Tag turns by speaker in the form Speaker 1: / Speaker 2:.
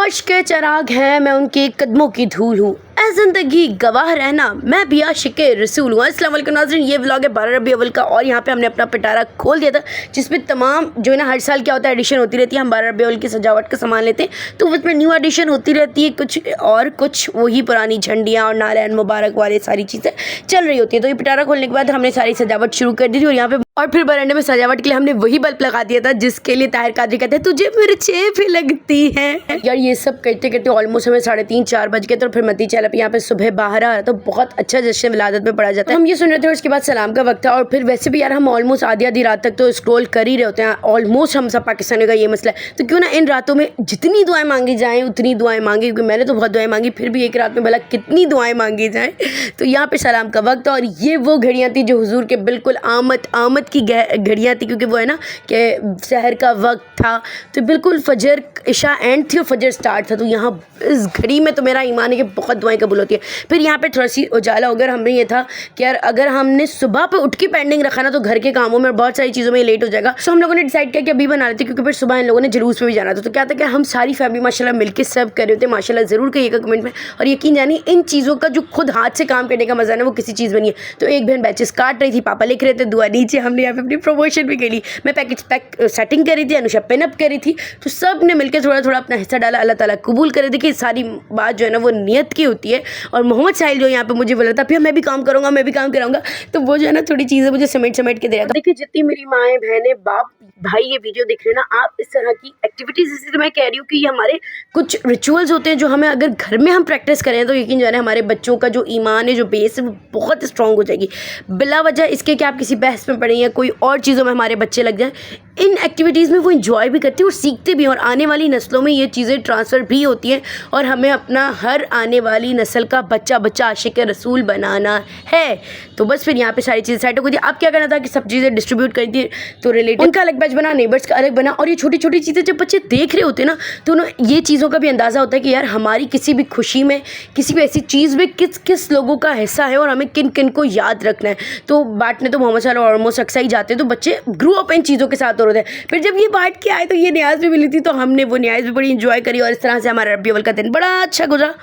Speaker 1: आश के चिराग हैं, मैं उनके कदमों की धूल हूँ, ऐ ज़िंदगी गवाह रहना, मैं भी आशिक़ रसूल हूँ। अस्सलाम वालेकुम नाज़रीन, ये व्लॉग है 12 रबी अव्वल का और यहाँ पे हमने अपना पिटारा खोल दिया था जिसमें तमाम जो है ना हर साल क्या होता है एडिशन होती रहती है। हम 12 रबी अव्वल की सजावट का सामान लेते हैं तो उसमें न्यू एडिशन होती रहती है, कुछ वही पुरानी झंडियाँ और नारायण मुबारक वाले सारी चीज़ें चल रही होती है। तो ये पिटारा खोलने के बाद हमने सारी सजावट शुरू कर दी थी और फिर बरामदे में सजावट के लिए हमने वही बल्ब लगा दिया था जिसके लिए ताहिर कादरी कहते हैं तुझे मिर्चें भी लगती हैं। यार ये सब करते करते ऑलमोस्ट हमें 3:30-4 बज गए। तो फिर मती चल यहाँ पे सुबह बाहर आ तो बहुत अच्छा जश्न विलादत में पढ़ा जाता है। हम ये सुन रहे थे और उसके बाद सलाम का वक्त था और फिर वैसे भी यार हम ऑलमोस्ट आधी रात तक तो स्क्रॉल कर ही रहे होते हैं। ऑलमोस्ट हम सब पाकिस्तानियों का ये मसला है, तो क्यों ना इन रातों में जितनी दुआएं मांगी जाएँ उतनी दुआएं मांगी, क्योंकि मैंने तो बहुत दुआएं मांगी, फिर भी एक रात में भला कितनी दुआएं मांगी जाएँ। तो यहाँ पे सलाम का वक्त और ये वो घड़ियाँ थी जो हुजूर के बिल्कुल आमद की घड़ियाँ थी, क्योंकि वो है ना कि शहर का वक्त था तो बिल्कुल फजर इशा एंड थी और फजर स्टार्ट था। तो यहाँ इस घड़ी में तो मेरा ईमान है कि बहुत दुआएं कबूल होती है। फिर यहाँ पे थोड़ा सी उजाला होकर हमने ये था कि यार अगर हमने सुबह पे उठ के पेंडिंग रखा ना तो घर के कामों में बहुत सारी चीज़ों में लेट हो जाएगा। सो हम लोगों ने डिसाइड किया कि अभी बना लेते, क्योंकि फिर सुबह इन लोगों ने जुलूस पे भी जाना था। तो क्या था कि हम सारी फैमिली माशाल्लाह मिलकर सब कर रहे होते। माशाल्लाह ज़रूर कहिएगा कमेंट में, और यकीन जानिए इन चीज़ों का जो खुद हाथ से काम करने का मजा है ना वो किसी चीज़ में नहीं है। तो एक बहन बैचेस काट रही थी, पापा लिख रहे थे दुआ नीचे, हमने यहाँ पे अपनी प्रमोशन भी करी, मैं पैक सेटिंग करी थी, अनुषा पिनअप करी थी। तो सब ने मिलकर थोड़ा थोड़ा अपना हिस्सा डाला। अल्लाह ताला कबूल करे। देखिए सारी बात जो है ना वो नियत की होती है। और मोहम्मद साहिल जो यहाँ पे मुझे बोला था फिर मैं भी काम करूँगा, मैं भी काम कराऊंगा, तो वो जो है ना थोड़ी चीज़ें मुझे समेट के दे रहा था। देखिए जितनी मेरी माएँ बहनें बाप भाई ये वीडियो देख रहे हैं ना, आप इस तरह की एक्टिविटीज़, इसलिए मैं कह रही हूँ कि ये हमारे कुछ रिचुअल्स होते हैं जो हमें अगर घर में हम प्रैक्टिस करें तो यकीन जाने हमारे बच्चों का जो ईमान है, जो बेस है, वो बहुत स्ट्रॉन्ग हो जाएगी। बिला वजह इसके कि आप किसी बहस में पढ़ें या कोई और चीज़ों में हमारे बच्चे लग जाएं, इन एक्टिविटीज़ में वो इन्जॉय भी करते हैं और सीखते भी हैं, और आने वाली नस्लों में ये चीज़ें ट्रांसफ़र भी होती हैं। और हमें अपना हर आने वाली नस्ल का बच्चा आशिक़ रसूल बनाना है। तो बस फिर यहाँ पे सारी चीज़ें सेट हो गई। आप क्या करना था कि सब चीज़ें डिस्ट्रीब्यूट कर दी, तो रिलेटिव उनका अलग बैच बना, नेबर्स का अलग बना। और ये छोटी छोटी चीज़ें जब बच्चे देख रहे होते हैं ना तो उन्हें ये चीज़ों का भी अंदाज़ा होता है कि यार हमारी किसी भी खुशी में, किसी भी ऐसी चीज़ में किस किस लोगों का हिस्सा है और हमें किन किन को याद रखना है। तो बांटने तो मोहम्मद साहब ऑलमोस्ट अक्सर ही जाते हैं, तो बच्चे ग्रो अप इन चीज़ों के साथ हो रहे थे। फिर जब ये बांट के आए तो ये न्याज भी मिली थी, तो हमने वो न्याज भी बड़ी इंजॉय करी और इस तरह से हमारा रबी अव्वल का दिन बड़ा अच्छा गुजरा।